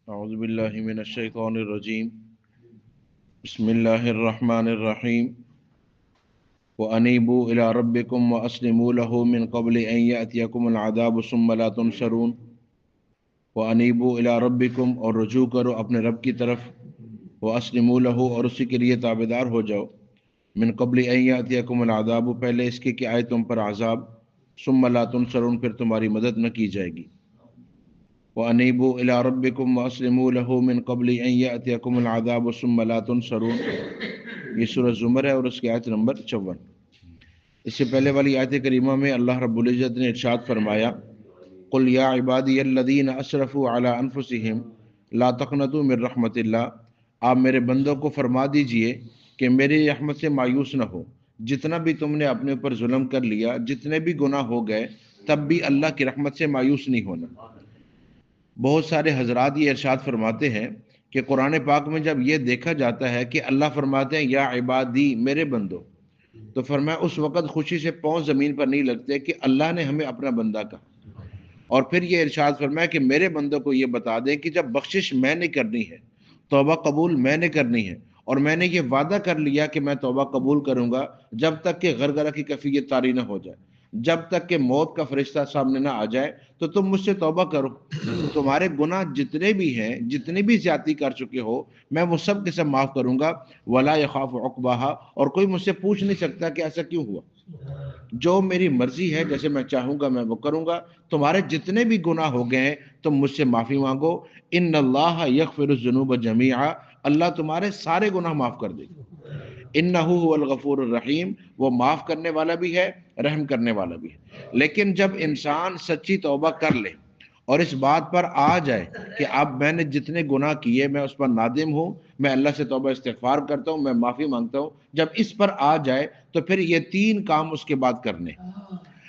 اعوذ باللہ من الشیطان الرجیم بسم اللہ الرحمن الرحیم وَأَنِيبُوا إِلَىٰ رَبِّكُمْ وَأَسْلِمُوا لَهُ مِن قَبْلِ أَن يَأْتِيَكُمُ الْعَذَابُ ثُمَّ لَا تُنصَرُونَ۔ وَأَنِيبُوا إِلَىٰ رَبِّكُمْ، اور رجوع کرو اپنے رب کی طرف، وَأَسْلِمُوا لَهُ، اور اسی کے لیے تابعدار ہو جاؤ، من قبل ان یاتیکم العذاب، پہلے اس کے کہ آئے تم پر عذاب، ثم لا تنصرون، پھر تمہاری مدد نہ کی جائے گی۔ وَأَنِيبُوا إِلَىٰ رَبِّكُمْ وَأَسْلِمُوا لَهُ مِن قَبْلِ أَن يَأْتِيَكُمُ الْعَذَابُ ثُمَّ لَا تُنصَرُونَ۔ یہ سورہ زمر ہے اور اس کی آیت نمبر 54۔ اس سے پہلے والی آیت کریمہ میں اللہ رب العزت نے ارشاد فرمایا، قُلْ يَا عِبَادِيَ الَّذِينَ أَسْرَفُوا عَلَىٰ أَنفُسِهِمْ لَا تَقْنَطُوا مِن رَحْمَتِ اللَّهِ، آپ میرے بندوں کو فرما دیجئے کہ میری رحمت سے مایوس نہ ہو۔ جتنا بھی تم نے اپنے اوپر ظلم کر لیا، جتنے بھی گناہ ہو گئے، تب بھی اللہ کی رحمت سے مایوس نہیں ہونا۔ بہت سارے حضرات یہ ارشاد فرماتے ہیں کہ قرآن پاک میں جب یہ دیکھا جاتا ہے کہ اللہ فرماتے ہیں یا عبادی، میرے بندو، تو فرمایا اس وقت خوشی سے پاؤں زمین پر نہیں لگتے کہ اللہ نے ہمیں اپنا بندہ کہا۔ اور پھر یہ ارشاد فرمایا کہ میرے بندوں کو یہ بتا دیں کہ جب بخشش میں نے کرنی ہے، توبہ قبول میں نے کرنی ہے، اور میں نے یہ وعدہ کر لیا کہ میں توبہ قبول کروں گا جب تک کہ غرغرہ کی کیفیت طاری نہ ہو جائے، جب تک کہ موت کا فرشتہ سامنے نہ آ جائے، تو تم مجھ سے توبہ کرو۔ تمہارے گناہ جتنے بھی ہیں، جتنی بھی زیادتی کر چکے ہو، میں وہ سب کے سب معاف کروں گا، ولا یخاف عقباہا، اور کوئی مجھ سے پوچھ نہیں سکتا کہ ایسا کیوں ہوا۔ جو میری مرضی ہے، جیسے میں چاہوں گا میں وہ کروں گا۔ تمہارے جتنے بھی گناہ ہو گئے ہیں تم مجھ سے معافی مانگو، ان اللہ یغفر الذنوب جميعا، اللہ تمہارے سارے گناہ معاف کر دے گا۔ انہ هو الغفور الرحیم، وہ معاف کرنے والا بھی ہے، رحم کرنے والا بھی ہے۔ لیکن جب انسان سچی توبہ کر لے اور اس بات پر آ جائے کہ اب میں نے جتنے گناہ کیے میں اس پر نادم ہوں، میں اللہ سے توبہ استغفار کرتا ہوں، میں معافی مانگتا ہوں، جب اس پر آ جائے تو پھر یہ تین کام اس کے بعد کرنے۔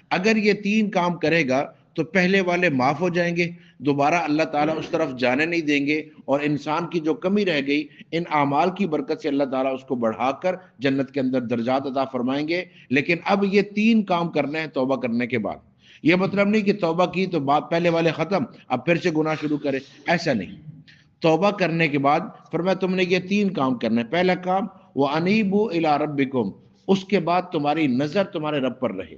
اگر یہ تین کام کرے گا تو پہلے والے معاف ہو جائیں گے، دوبارہ اللہ تعالیٰ اس طرف جانے نہیں دیں گے، اور انسان کی جو کمی رہ گئی ان اعمال کی برکت سے اللہ تعالیٰ اس کو بڑھا کر جنت کے اندر درجات عطا فرمائیں گے۔ لیکن اب یہ تین کام کرنے ہیں توبہ کرنے کے بعد۔ یہ مطلب نہیں کہ توبہ کی تو بات پہلے والے ختم، اب پھر سے گناہ شروع کرے، ایسا نہیں۔ توبہ کرنے کے بعد فرمایا تم نے یہ تین کام کرنے۔ پہلا کام وَأَنِيبُوا إِلَىٰ رَبِّكُمْ، اس کے بعد تمہاری نظر تمہارے رب پر رہے،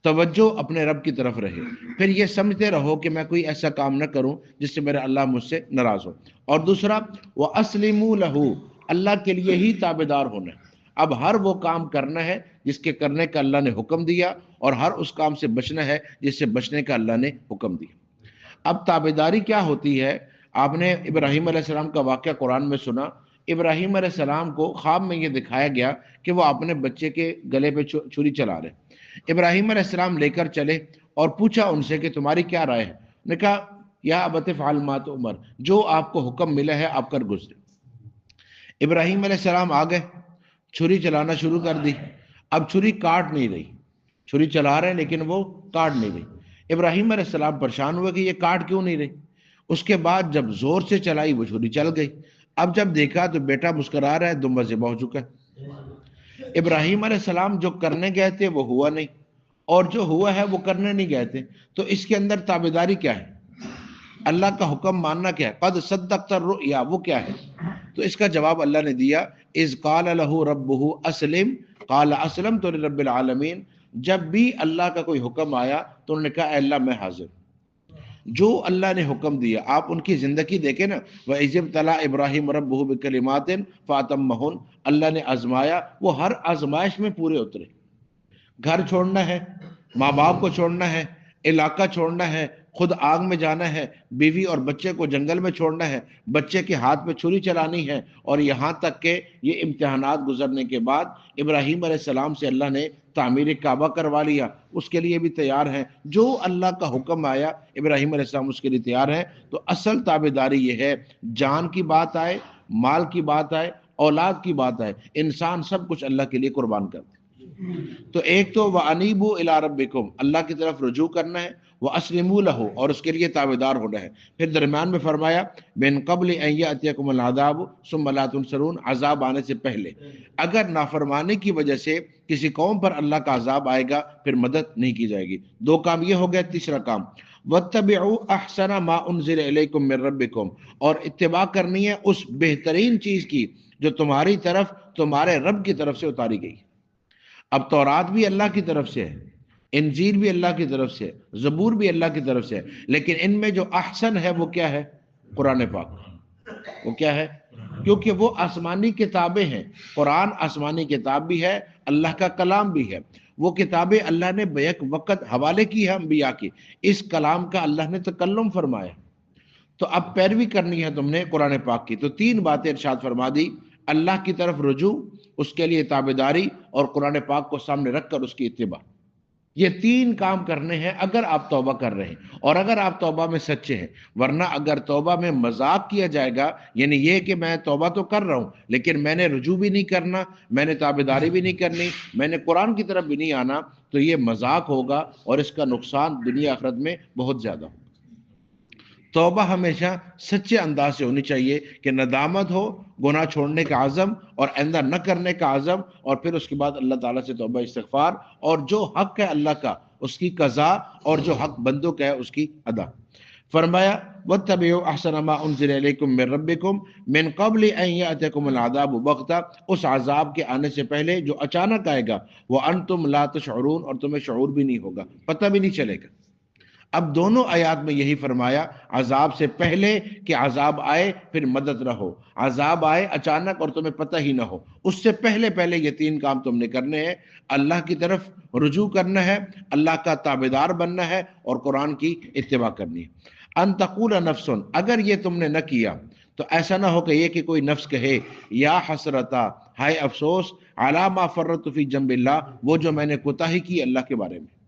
توجہ اپنے رب کی طرف رہے، پھر یہ سمجھتے رہو کہ میں کوئی ایسا کام نہ کروں جس سے میرا اللہ مجھ سے ناراض ہو۔ اور دوسرا وَأَسْلِمُوا لَهُ، اللہ کے لیے ہی تابعدار ہونا ہے۔ اب ہر وہ کام کرنا ہے جس کے کرنے کا اللہ نے حکم دیا، اور ہر اس کام سے بچنا ہے جس سے بچنے کا اللہ نے حکم دیا۔ اب تابعداری کیا ہوتی ہے؟ آپ نے ابراہیم علیہ السلام کا واقعہ قرآن میں سنا۔ ابراہیم علیہ السلام کو خواب میں یہ دکھایا گیا کہ وہ اپنے بچے کے گلے پہ چھری چلا رہے۔ ابراہیم علیہ السلام لے کر چلے اور پوچھا ان سے کہ تمہاری کیا رائے ہے؟ نے کہا یا ابت افعل ما تؤمر، جو آپ کو حکم ملا ہے آپ کر گزرے۔ ابراہیم علیہ السلام آ گئے، چھری چلانا شروع کر دی۔ اب چھری کاٹ نہیں رہی، چھری چلا رہے ہیں لیکن وہ کاٹ نہیں رہی۔ ابراہیم علیہ السلام پریشان ہوئے کہ یہ کاٹ کیوں نہیں رہی۔ اس کے بعد جب زور سے چلائی وہ چھری چل گئی۔ اب جب دیکھا تو بیٹا مسکرا رہا ہے، دمبا ذبح ہو چکا ہے۔ ابراہیم علیہ السلام جو کرنے گئے تھے وہ ہوا نہیں، اور جو ہوا ہے وہ کرنے نہیں گئے تھے۔ تو اس کے اندر تابعداری کیا ہے؟ اللہ کا حکم ماننا کیا ہے؟ قد صدقت الرؤیا، وہ کیا ہے؟ تو اس کا جواب اللہ نے دیا، اذ قال له ربه اسلم قال اسلمت لرب العالمین، جب بھی اللہ کا کوئی حکم آیا تو انہوں نے کہا اے اللہ میں حاضر۔ جو اللہ نے حکم دیا، آپ ان کی زندگی دیکھیں نا، وَإِذِ ابْتَلَىٰ إِبْرَاهِيمَ رَبُّهُ بِكَلِمَاتٍ فَأَتَمَّهُنَّ، اللہ نے آزمایا، وہ ہر آزمائش میں پورے اترے۔ گھر چھوڑنا ہے، ماں باپ کو چھوڑنا ہے، علاقہ چھوڑنا ہے، خود آگ میں جانا ہے، بیوی اور بچے کو جنگل میں چھوڑنا ہے، بچے کے ہاتھ میں چھری چلانی ہے، اور یہاں تک کہ یہ امتحانات گزرنے کے بعد ابراہیم علیہ السلام سے اللہ نے تعمیر کعبہ کروا لیا، اس کے لیے بھی تیار ہیں۔ جو اللہ کا حکم آیا ابراہیم علیہ السلام اس کے لیے تیار ہیں۔ تو اصل تابعداری یہ ہے، جان کی بات آئے، مال کی بات آئے، اولاد کی بات آئے، انسان سب کچھ اللہ کے لیے قربان کر دے۔ تو ایک تو وَأَنِيبُوا إِلَىٰ رَبِّكُمْ، اللہ کی طرف رجوع کرنا ہے، وَأَسْلِمُوا لَهُ، اور اس کے لیے تابعدار ہونا ہے۔ پھر درمیان میں فرمایا مِن قَبْلِ أَن يَأْتِيَكُمُ الْعَذَابُ ثُمَّ لَا تُنصَرُونَ، عذاب آنے سے پہلے۔ اگر نافرمانی کی وجہ سے کسی قوم پر اللہ کا عذاب آئے گا پھر مدد نہیں کی جائے گی۔ دو کام یہ ہو گیا۔ تیسرا کام وَاتَّبِعُوا أَحْسَنَ مَا أُنزِلَ إِلَيْكُم مِّن رَّبِّكُم، اور اتباع کرنی ہے اس بہترین چیز کی جو تمہاری طرف تمہارے رب کی طرف سے اتاری گئی۔ اب تورات بھی اللہ کی طرف سے ہے، انجیل بھی اللہ کی طرف سے ہے، زبور بھی اللہ کی طرف سے ہے، لیکن ان میں جو احسن ہے وہ کیا ہے؟ قرآن پاک۔ وہ کیا ہے؟ کیونکہ وہ آسمانی کتابیں ہیں، قرآن آسمانی کتاب بھی ہے، اللہ کا کلام بھی ہے۔ وہ کتابیں اللہ نے بیک وقت حوالے کی ہے انبیاء کی، اس کلام کا اللہ نے تکلم فرمایا۔ تو اب پیروی کرنی ہے تم نے قرآن پاک کی۔ تو تین باتیں ارشاد فرما دی: اللہ کی طرف رجوع، اس کے لیے تابعداری، اور قرآن پاک کو سامنے رکھ کر اس کی اتباع۔ یہ تین کام کرنے ہیں اگر آپ توبہ کر رہے ہیں، اور اگر آپ توبہ میں سچے ہیں۔ ورنہ اگر توبہ میں مذاق کیا جائے گا، یعنی یہ کہ میں توبہ تو کر رہا ہوں لیکن میں نے رجوع بھی نہیں کرنا، میں نے تابعداری بھی نہیں کرنی، میں نے قرآن کی طرف بھی نہیں آنا، تو یہ مذاق ہوگا اور اس کا نقصان دنیا آخرت میں بہت زیادہ ہوگا۔ توبہ ہمیشہ سچے انداز سے ہونی چاہیے کہ ندامت ہو، گناہ چھوڑنے کا عزم اور آئندہ نہ کرنے کا عزم، اور پھر اس کے بعد اللہ تعالیٰ سے توبہ استغفار، اور جو حق ہے اللہ کا اس کی قضا، اور جو حق بندوں کا ہے اس کی ادا۔ فرمایا وَاتَّبِعُوا أَحْسَنَ مَا أُنزِلَ إِلَيْكُم مِّن رَّبِّكُم مِّن قَبْلِ أَن يَأْتِيَكُمُ الْعَذَابُ بَغْتَةً، اس عذاب کے آنے سے پہلے جو اچانک آئے گا، وَأَنتُمْ لَا تَشْعُرُونَ، اور تمہیں شعور بھی نہیں ہوگا، پتہ بھی نہیں چلے گا۔ اب دونوں آیات میں یہی فرمایا، عذاب سے پہلے کہ عذاب آئے پھر مدد رہو، عذاب آئے اچانک اور تمہیں پتہ ہی نہ ہو، اس سے پہلے پہلے یہ تین کام تم نے کرنے ہیں: اللہ کی طرف رجوع کرنا ہے، اللہ کا تابعدار بننا ہے، اور قرآن کی اتباع کرنی ہے۔ ان تقول نفس، اگر یہ تم نے نہ کیا تو ایسا نہ ہو کہ یہ کہ کوئی نفس کہے یا حسرتا، ہائے افسوس، علی ما فرطت فی جنب اللہ، وہ جو میں نے کوتاہی کی اللہ کے بارے میں،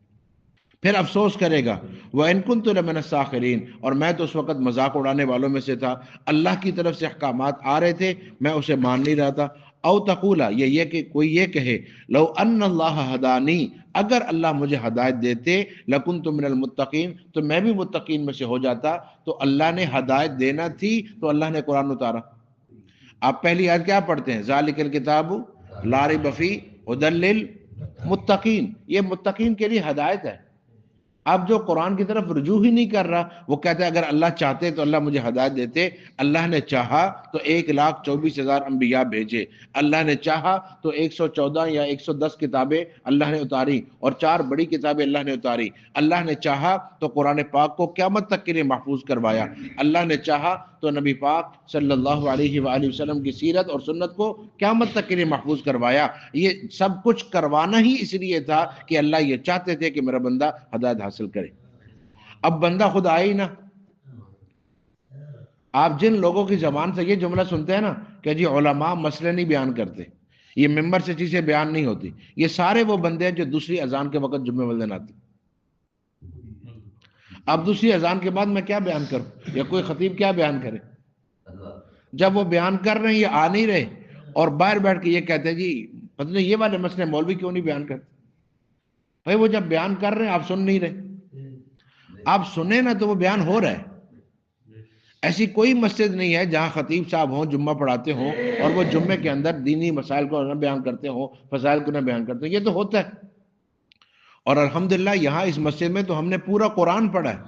پھر افسوس کرے گا۔ وَإِن كُنتُ لَمِنَ السَّاخِرِينَ، اور میں تو اس وقت مذاق اڑانے والوں میں سے تھا، اللہ کی طرف سے احکامات آ رہے تھے، میں اسے مان نہیں رہا تھا۔ او تقولا، یہ کہ کوئی یہ کہے لو ان اللہ ہدانی، اگر اللہ مجھے ہدایت دیتے، لکنت من المتقین، تو میں بھی متقین میں سے ہو جاتا۔ تو اللہ نے ہدایت دینا تھی تو اللہ نے قرآن اتارا۔ آپ پہلی آیت کیا پڑھتے ہیں؟ ذالک الکتاب لا ریب فیہ ھدی للمتقین، یہ متقین کے لیے ہدایت ہے۔ اب جو قرآن کی طرف رجوع ہی نہیں کر رہا، وہ کہتا ہے اگر اللہ چاہتے تو اللہ مجھے ہدایت دیتے، اللہ نے چاہا تو 1,24,000 انبیاء بھیجے، اللہ نے چاہا تو 114 یا 110 کتابیں اللہ نے اتاری، اور 4 بڑی کتابیں اللہ نے اتاری، اللہ نے چاہا تو قرآن پاک کو قیامت تک کے لیے محفوظ کروایا، اللہ نے چاہا تو نبی پاک صلی اللہ علیہ وآلہ وسلم کی سیرت اور سنت کو قیامت تک کے لیے محفوظ کروایا۔ یہ سب کچھ کروانا ہی اس لیے تھا کہ اللہ یہ چاہتے تھے کہ میرا بندہ ہدایت حاصل کرے۔ اب بندہ خود آئے ہی نا۔ آپ جن لوگوں کی زبان سے یہ جملہ سنتے ہیں نا کہ جی علماء مسئلے نہیں بیان کرتے، یہ ممبر سے چیزیں بیان نہیں ہوتی، یہ سارے وہ بندے ہیں جو دوسری اذان کے وقت جمعے والدین آتے۔ اب دوسری اذان کے بعد میں کیا بیان کروں، یا کوئی خطیب کیا بیان کرے؟ جب وہ بیان کر رہے ہیں یہ آ نہیں رہے، اور باہر بیٹھ کے یہ کہتے ہیں جی پتہ نہیں یہ والے مسئلے مولوی کیوں نہیں بیان کرتے؟ بھائی وہ جب بیان کر رہے ہیں آپ سن نہیں رہے، آپ سنیں نا تو وہ بیان ہو رہا ہے۔ ایسی کوئی مسجد نہیں ہے جہاں خطیب صاحب ہوں، جمعہ پڑھاتے ہوں، اور وہ جمعے کے اندر دینی مسائل کو نہ بیان کرتے ہوں، فضائل کو نہ بیان کرتے ہوں۔ یہ تو ہوتا ہے، اور الحمدللہ یہاں اس مسجد میں تو ہم نے پورا قرآن پڑھا ہے،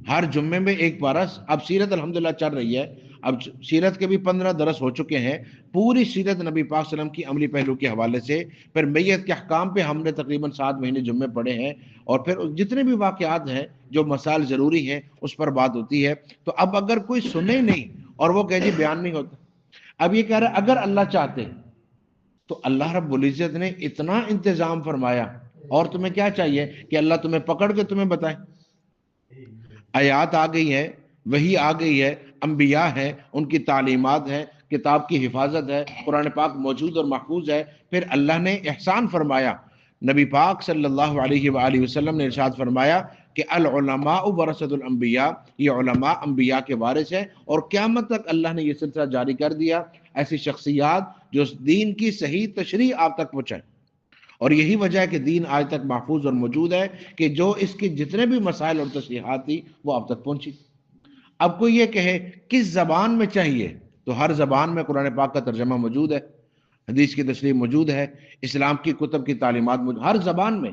ہر جمعے میں ایک پارہ۔ اب سیرت الحمدللہ چل رہی ہے، اب سیرت کے بھی 15 درس ہو چکے ہیں، پوری سیرت نبی پاک صلی اللہ علیہ وسلم کی عملی پہلو کے حوالے سے۔ پھر میت کے احکام پہ ہم نے تقریباً 7 مہینے جمعے پڑھے ہیں، اور پھر جتنے بھی واقعات ہیں جو مسائل ضروری ہیں اس پر بات ہوتی ہے۔ تو اب اگر کوئی سنے نہیں اور وہ کہے جی بیان نہیں ہوتا، اب یہ کہہ رہا ہے اگر اللہ چاہتے، تو اللہ رب العزت نے اتنا انتظام فرمایا، اور تمہیں کیا چاہیے کہ اللہ تمہیں پکڑ کے تمہیں بتائے؟ آیات آ گئی ہیں، وحی آ گئی ہے، انبیاء ہیں، ان کی تعلیمات ہیں، کتاب کی حفاظت ہے، قرآن پاک موجود اور محفوظ ہے۔ پھر اللہ نے احسان فرمایا، نبی پاک صلی اللہ علیہ وآلہ وسلم نے ارشاد فرمایا کہ العلماء ورثۃ الانبیاء، یہ علماء انبیاء کے وارث ہیں، اور قیامت تک اللہ نے یہ سلسلہ جاری کر دیا، ایسی شخصیات جو اس دین کی صحیح تشریح آپ تک پہنچائیں۔ اور یہی وجہ ہے کہ دین آج تک محفوظ اور موجود ہے، کہ جو اس کے جتنے بھی مسائل اور تصریحات تھی وہ آپ تک پہنچی۔ اب کوئی یہ کہے کس زبان میں چاہیے، تو ہر زبان میں قرآن پاک کا ترجمہ موجود ہے، حدیث کی تشریح موجود ہے، اسلام کی کتب کی تعلیمات موجود، ہر زبان میں۔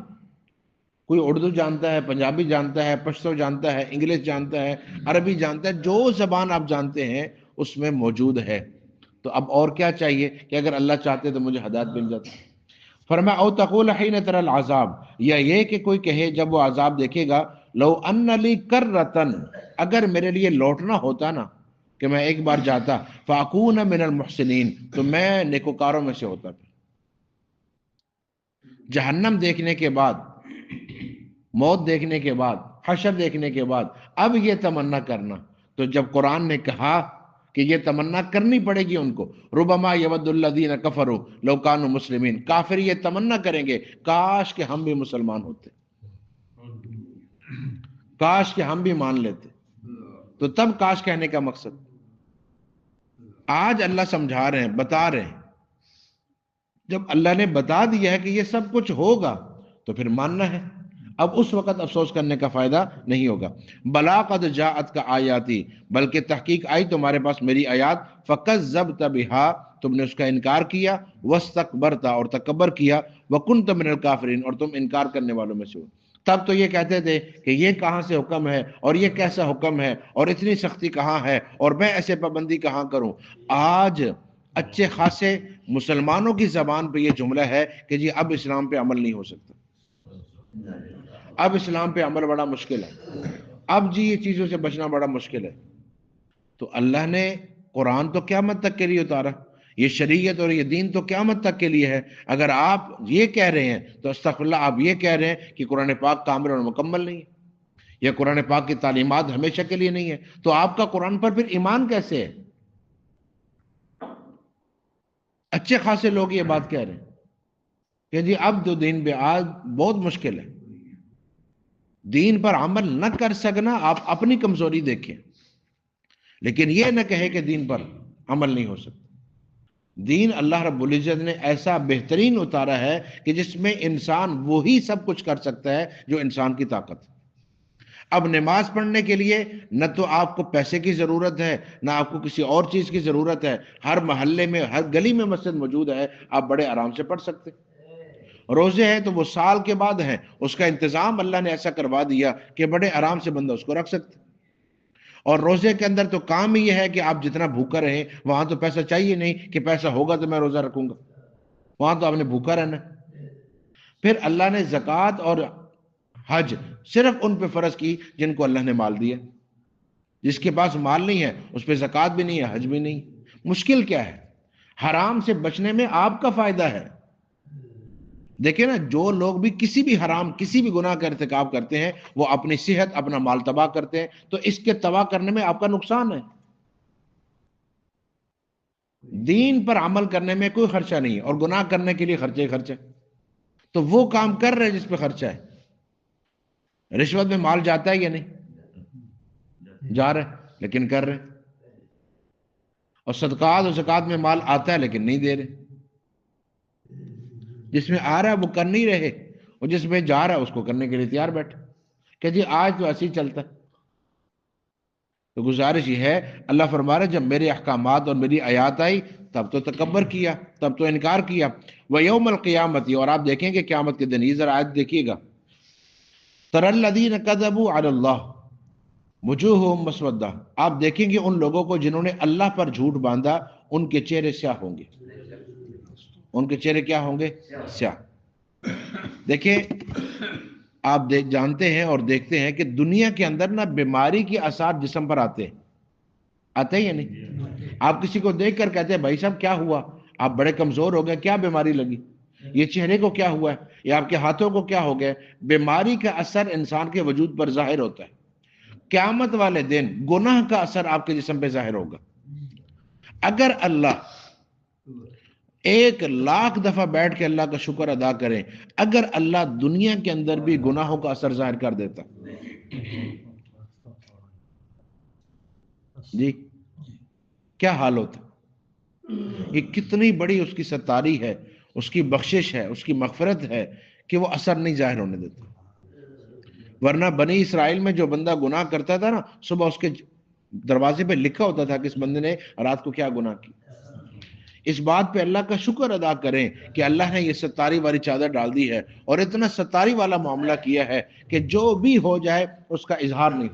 کوئی اردو جانتا ہے، پنجابی جانتا ہے، پشتو جانتا ہے، انگلش جانتا ہے، عربی جانتا ہے، جو زبان آپ جانتے ہیں اس میں موجود ہے. تو اب اور کیا چاہیے کہ اگر اللہ چاہتے تو مجھے ہدایت مل جاتی. فرمایا او تقول حین تری العذاب، یا یہ کہ کوئی کہے جب وہ عذاب دیکھے گا، لو ان لی کرۃ، اگر میرے لیے لوٹنا ہوتا نا کہ میں ایک بار جاتا، فاکون من المحسنین، تو میں نیکوکاروں میں سے ہوتا. جہنم دیکھنے کے بعد، موت دیکھنے کے بعد، حشر دیکھنے کے بعد اب یہ تمنا کرنا، تو جب قرآن نے کہا کہ یہ تمنا کرنی پڑے گی ان کو، ربما یود الذین کفروا لو کانوا مسلمین، کافر یہ تمنا کریں گے کاش کہ ہم بھی مسلمان ہوتے، کاش کہ ہم بھی مان لیتے. تو تب کاش کہنے کا مقصد آج اللہ سمجھا رہے ہیں، بتا رہے ہیں. جب اللہ نے بتا دیا ہے کہ یہ سب کچھ ہوگا تو پھر ماننا ہے. اب اس وقت افسوس کرنے کا فائدہ نہیں ہوگا. بلا قد جاءت کا آیاتی، بلکہ تحقیق آئی تمہارے پاس میری آیات، فکذبت بہا، تم نے اس کا انکار کیا، واستکبرت، اور تکبر کیا، وکنت من الکافرین، اور تم انکار کرنے والوں میں سے ہو. تب تو یہ کہتے تھے کہ یہ کہاں سے حکم ہے اور یہ کیسا حکم ہے اور اتنی سختی کہاں ہے اور میں ایسے پابندی کہاں کروں. آج اچھے خاصے مسلمانوں کی زبان پہ یہ جملہ ہے کہ جی اب اسلام پہ عمل نہیں ہو سکتا، اب اسلام پہ عمل بڑا مشکل ہے، اب جی یہ چیزوں سے بچنا بڑا مشکل ہے. تو اللہ نے قرآن تو قیامت تک کے لیے اتارا، یہ شریعت اور یہ دین تو قیامت تک کے لیے ہے. اگر آپ یہ کہہ رہے ہیں تو استغفر اللہ، آپ یہ کہہ رہے ہیں کہ قرآن پاک کامل اور مکمل نہیں ہے، یا قرآن پاک کی تعلیمات ہمیشہ کے لیے نہیں ہے. تو آپ کا قرآن پر پھر ایمان کیسے ہے؟ اچھے خاصے لوگ یہ بات کہہ رہے ہیں کہ جی اب تو دین پہ آج بہت مشکل ہے. دین پر عمل نہ کر سکنا آپ اپنی کمزوری دیکھیں، لیکن یہ نہ کہے کہ دین پر عمل نہیں ہو سکتا. دین اللہ رب العزت نے ایسا بہترین اتارا ہے کہ جس میں انسان وہی سب کچھ کر سکتا ہے جو انسان کی طاقت. اب نماز پڑھنے کے لیے نہ تو آپ کو پیسے کی ضرورت ہے، نہ آپ کو کسی اور چیز کی ضرورت ہے. ہر محلے میں، ہر گلی میں مسجد موجود ہے، آپ بڑے آرام سے پڑھ سکتے. روزے ہیں تو وہ سال کے بعد ہیں، اس کا انتظام اللہ نے ایسا کروا دیا کہ بڑے آرام سے بندہ اس کو رکھ سکتے. اور روزے کے اندر تو کام ہی یہ ہے کہ آپ جتنا بھوکا رہیں، وہاں تو پیسہ چاہیے نہیں کہ پیسہ ہوگا تو میں روزہ رکھوں گا، وہاں تو آپ نے بھوکا رہنا. پھر اللہ نے زکوٰۃ اور حج صرف ان پہ فرض کی جن کو اللہ نے مال دیا. جس کے پاس مال نہیں ہے اس پہ زکوٰۃ بھی نہیں ہے، حج بھی نہیں. مشکل کیا ہے؟ حرام سے بچنے میں آپ کا فائدہ ہے. دیکھیں نا، جو لوگ بھی کسی بھی حرام، کسی بھی گناہ کا ارتکاب کرتے ہیں، وہ اپنی صحت، اپنا مال تباہ کرتے ہیں. تو اس کے تباہ کرنے میں آپ کا نقصان ہے. دین پر عمل کرنے میں کوئی خرچہ نہیں ہے، اور گناہ کرنے کے لیے خرچے خرچہ. تو وہ کام کر رہے جس پہ خرچہ ہے. رشوت میں مال جاتا ہے یا نہیں؟ جا رہے لیکن کر رہے. اور صدقات اور زکوٰۃ میں مال آتا ہے لیکن نہیں دے رہے. جس میں آ رہا ہے وہ کر نہیں رہے، اور جس میں جا رہا ہے اس کو کرنے کے لیے تیار بیٹھے کہ جی آج تو ایسے ہی چلتا ہے. تو گزارش یہ ہے، اللہ فرما رہا ہے جب میرے احکامات اور میری آیات آئی تب تو تکبر کیا، تب تو انکار کیا. وَيَوْمَ الْقِيَامَةِ، اور آپ دیکھیں گے قیامت کے دن. یہ ذرا آیت دیکھیے گا. تَرَى الَّذِينَ كَذَبُوا عَلَى اللَّهِ وُجُوهُهُمْ مُسْوَدَّةٌ، آپ دیکھیں گے ان لوگوں کو جنہوں نے اللہ پر جھوٹ باندھا، ان کے چہرے سیاہ ہوں گے. ان کے چہرے کیا ہوں گے؟ سیاہ. دیکھیں، آپ جانتے ہیں اور دیکھتے ہیں کہ دنیا کے اندر نا بیماری کے اثار جسم پر آتے ہیں یا نہیں؟ آپ کسی کو دیکھ کر کہتے ہیں بھائی صاحب کیا ہوا؟ آپ بڑے کمزور ہو گئے، کیا بیماری لگی؟ یہ چہرے کو کیا ہوا ہے؟ یا آپ کے ہاتھوں کو کیا ہو گئے؟ بیماری کا اثر انسان کے وجود پر ظاہر ہوتا ہے. قیامت والے دن گناہ کا اثر آپ کے جسم پہ ظاہر ہوگا. اگر اللہ 1,00,000 دفعہ بیٹھ کے اللہ کا شکر ادا کریں، اگر اللہ دنیا کے اندر بھی گناہوں کا اثر ظاہر کر دیتا جی کیا حال ہوتا؟ یہ کتنی بڑی اس کی ستاری ہے، اس کی بخشش ہے، اس کی مغفرت ہے کہ وہ اثر نہیں ظاہر ہونے دیتا. ورنہ بنی اسرائیل میں جو بندہ گناہ کرتا تھا نا، صبح اس کے دروازے پہ لکھا ہوتا تھا کہ اس بندے نے رات کو کیا گناہ کی. اس بات پہ اللہ کا شکر ادا کریں کہ اللہ نے یہ ستاری والی چادر ڈال دی ہے اور اتنا ستاری والا معاملہ کیا ہے کہ جو بھی ہو جائے اس کا اظہار نہیں